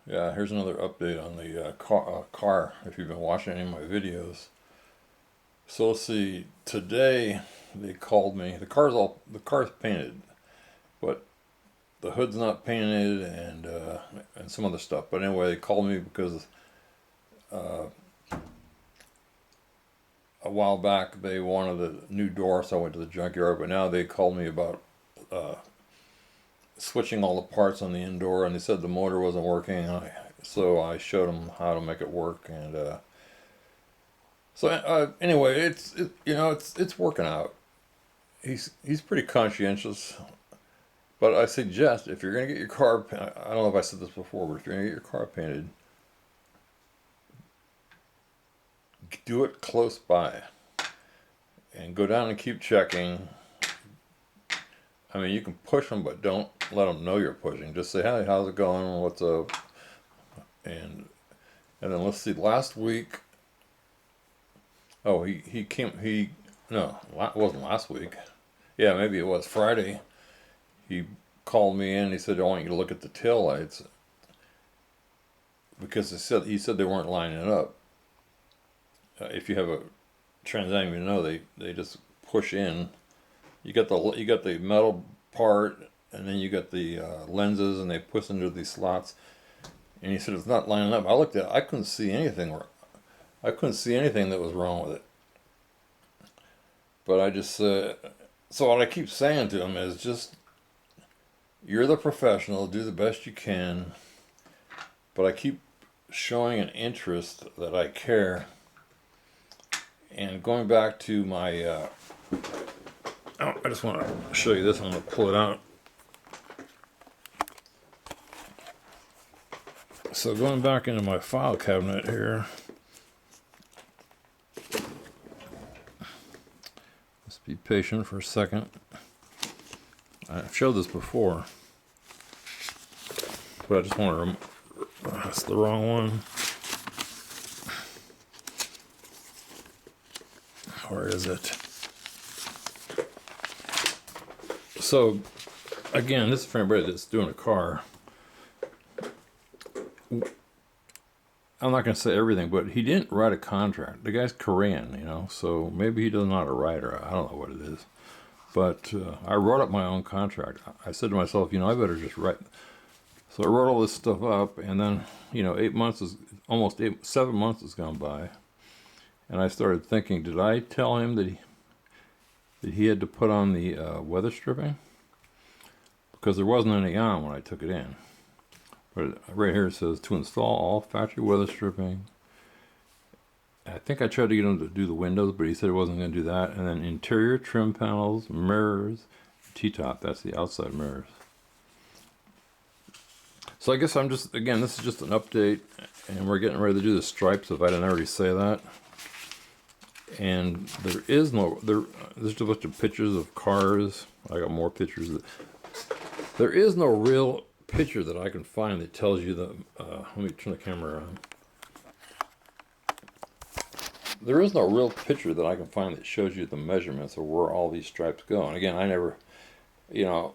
Yeah, here's another update on the car, if you've been watching any of my videos. So let's see, today they called me. The car's painted, but the hood's not painted and some other stuff. But anyway, they called me because uh, a while back they wanted a new door, so I went to the junkyard. But now they called me about uh, switching all the parts on the indoor, and they said the motor wasn't working. So I showed them how to make it work, and anyway, it's working out. He's pretty conscientious, but I suggest if you're gonna get your car, I don't know if I said this before, but if you're gonna get your car painted, do it close by, and go down and keep checking. I mean, you can push them, but don't let them know you're pushing. Just say, "Hey, how's it going? What's up?" And then let's see. Last week, oh, he came. No, it wasn't last week. Yeah, maybe it was Friday. He called me in. He said, "I want you to look at the tail lights because he said they weren't lining up. If you have a Trans Am, you know they just push in. You got the metal part, and then you got the lenses, and they push into these slots." And he said it's not lining up. I looked at it. I couldn't see anything. I couldn't see anything that was wrong with it. But I just so what I keep saying to him is just, you're the professional. Do the best you can. But I keep showing an interest that I care. And going back to my, I just want to show you this. I'm going to pull it out. So going back into my file cabinet here, let's be patient for a second. I've showed this before, but I just want to, that's the wrong one. Where is it? So again, this is for anybody that's doing a car. I'm not going to say everything, but he didn't write a contract. The guy's Korean, so maybe he doesn't know how to write, or I don't know what it is. But I wrote up my own contract. I said to myself, I better just write. So I wrote all this stuff up, and then, 7 months has gone by. And I started thinking, did I tell him that he had to put on the weather stripping? Because there wasn't any on when I took it in. But right here it says to install all factory weather stripping. I think I tried to get him to do the windows, but he said he wasn't going to do that. And then interior trim panels, mirrors, T-top, that's the outside mirrors. So I guess this is just an update, and we're getting ready to do the stripes, if I didn't already say that. And there's just a bunch of pictures of cars. I got more pictures. There is no real picture that I can find that tells you let me turn the camera around. There is no real picture that I can find that shows you the measurements of where all these stripes go. And again, I never, I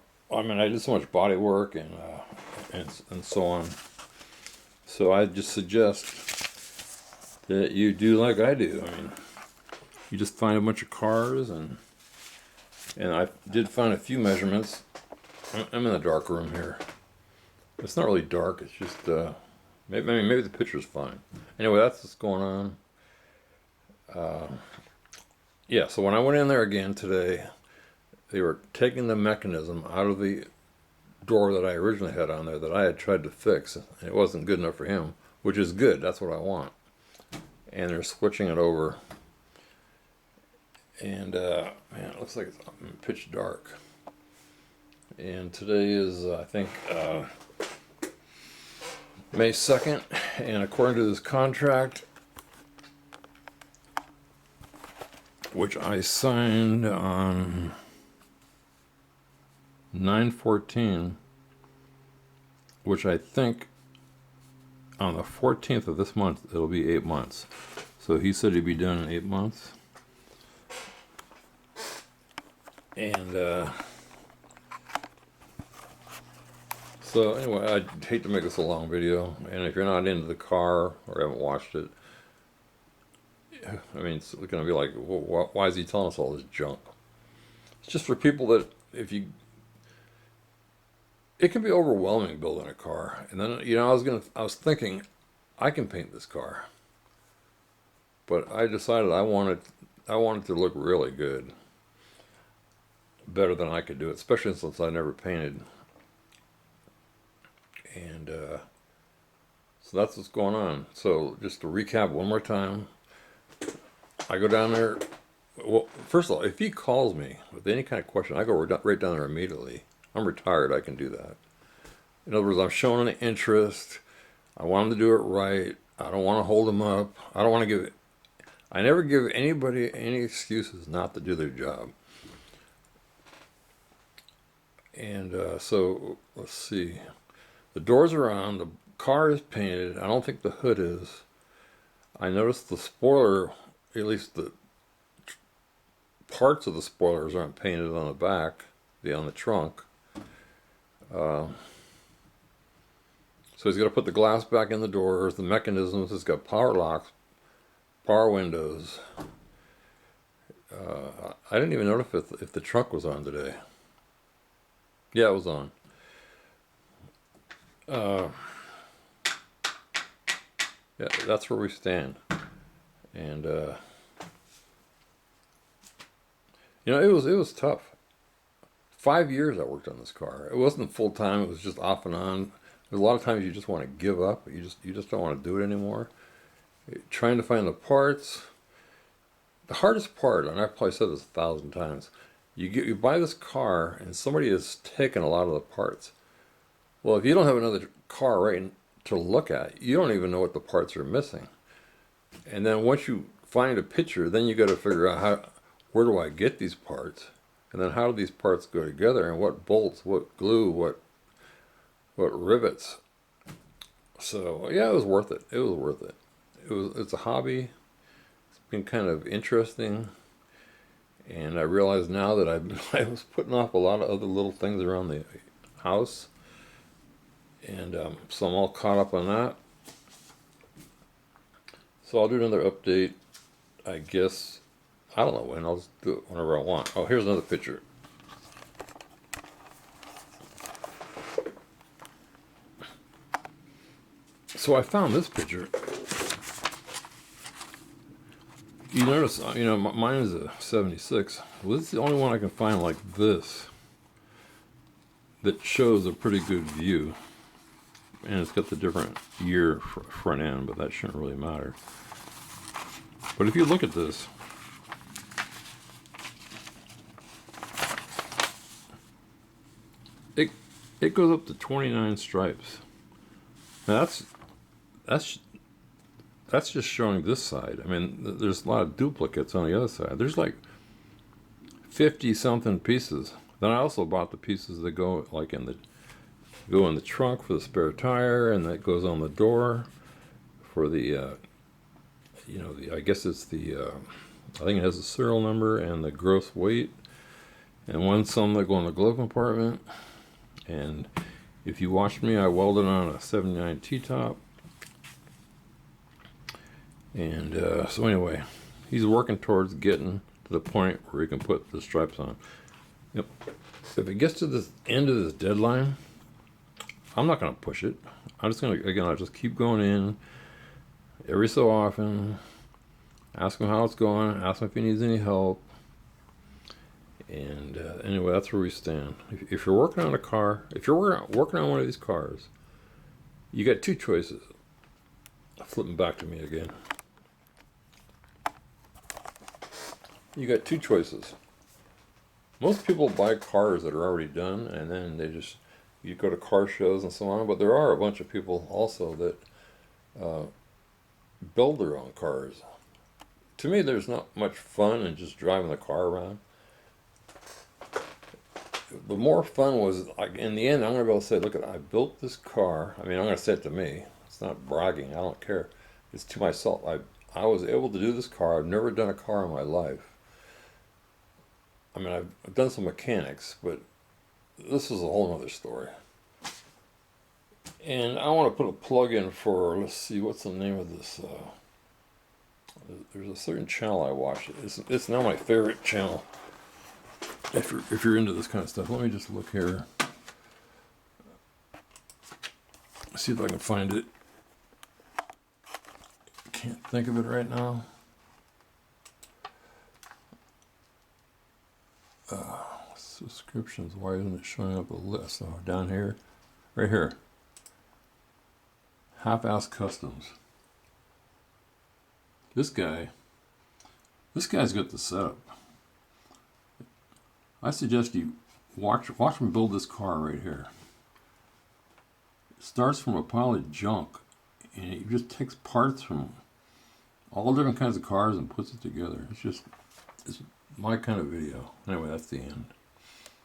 did so much body work and so on. So I just suggest that you do like I do. You just find a bunch of cars, and I did find a few measurements. I'm in the dark room here. It's not really dark. It's just maybe the picture's fine. Anyway, that's what's going on. Yeah. So when I went in there again today, they were taking the mechanism out of the door that I originally had on there that I had tried to fix, and it wasn't good enough for him, which is good. That's what I want. And they're switching it over. And man, it looks like it's pitch dark. And today is, I think, May 2nd, and according to this contract, which I signed on 9/14, which I think on the 14th of this month, it'll be 8 months. So he said he'd be done in 8 months. And So anyway, I'd hate to make this a long video, and if you're not into the car or haven't watched it, I mean, it's going to be like, well, why is he telling us all this junk? It's just for people that, if you, it can be overwhelming building a car. And then, I was thinking, I can paint this car, but I decided I wanted to look really good, better than I could do it, especially since I never painted. And so that's what's going on. So just to recap one more time, I go down there. Well, first of all, if he calls me with any kind of question, I go right down there immediately. I'm retired. I can do that. In other words, I'm showing an interest. I want him to do it right. I don't want to hold him up. I don't want to give. I never give anybody any excuses not to do their job. And so let's see. The doors are on. The car is painted. I don't think the hood is. I noticed the spoiler, at least the parts of the spoilers aren't painted on the back, on the trunk. So he's got to put the glass back in the doors, the mechanisms. It's got power locks, power windows. I didn't even notice if the trunk was on today. Yeah, it was on. Yeah, that's where we stand. And it was tough. 5 years I worked on this car. It wasn't full time. It was just off and on. There's a lot of times you just want to give up. You just don't want to do it anymore. Trying to find the parts. The hardest part, and I've probably said this 1,000 times, you buy this car and somebody has taken a lot of the parts. Well, if you don't have another car right to look at, you don't even know what the parts are missing. And then once you find a picture, then you got to figure out where do I get these parts, and then how do these parts go together, and what bolts, what glue, what rivets. So yeah, it was worth it. It was worth it. It's a hobby. It's been kind of interesting, and I realize now that I was putting off a lot of other little things around the house, and so I'm all caught up on that. So I'll do another update, I guess. I don't know when. I'll just do it whenever I want. Oh, here's another picture. So I found this picture. You notice, mine is a 76. Well, this is the only one I can find like this that shows a pretty good view. And it's got the different year front end, but that shouldn't really matter. But if you look at this, it goes up to 29 stripes. Now that's just showing this side. I mean, there's a lot of duplicates on the other side. There's like 50 something pieces. Then I also bought the pieces that go like in the trunk for the spare tire, and that goes on the door for the I guess it's I think it has the serial number and the gross weight, and some that go in the glove compartment. And if you watched me, I welded on a 79 T-top. And so anyway, he's working towards getting to the point where he can put the stripes on. Yep. If it gets to the end of this deadline, I'm not going to push it. I'm just going to, I'll just keep going in every so often, ask him how it's going, ask him if he needs any help. And anyway, that's where we stand. If you're working on a car, if you're working on one of these cars, you got two choices. Flipping back to me again. You got two choices. Most people buy cars that are already done, and then you go to car shows and so on, but there are a bunch of people also that build their own cars. To me, there's not much fun in just driving the car around. The more fun was, like, in the end, I'm going to be able to say, look, I built this car. I mean, I'm going to say it to me. It's not bragging. I don't care. It's to myself. I was able to do this car. I've never done a car in my life. I mean, I've done some mechanics, but this is a whole other story. And I want to put a plug in for, let's see, what's the name of this? There's a certain channel I watch. It's now my favorite channel. If you're into this kind of stuff, let me just look here. See if I can find it. Can't think of it right now. Subscriptions. Why isn't it showing up a list? Oh, down here, right here. Half-ass Customs. This guy's got the setup. I suggest you watch him build this car right here. It starts from a pile of junk, and he just takes parts from all different kinds of cars and puts it together. It's my kind of video. Anyway, that's the end.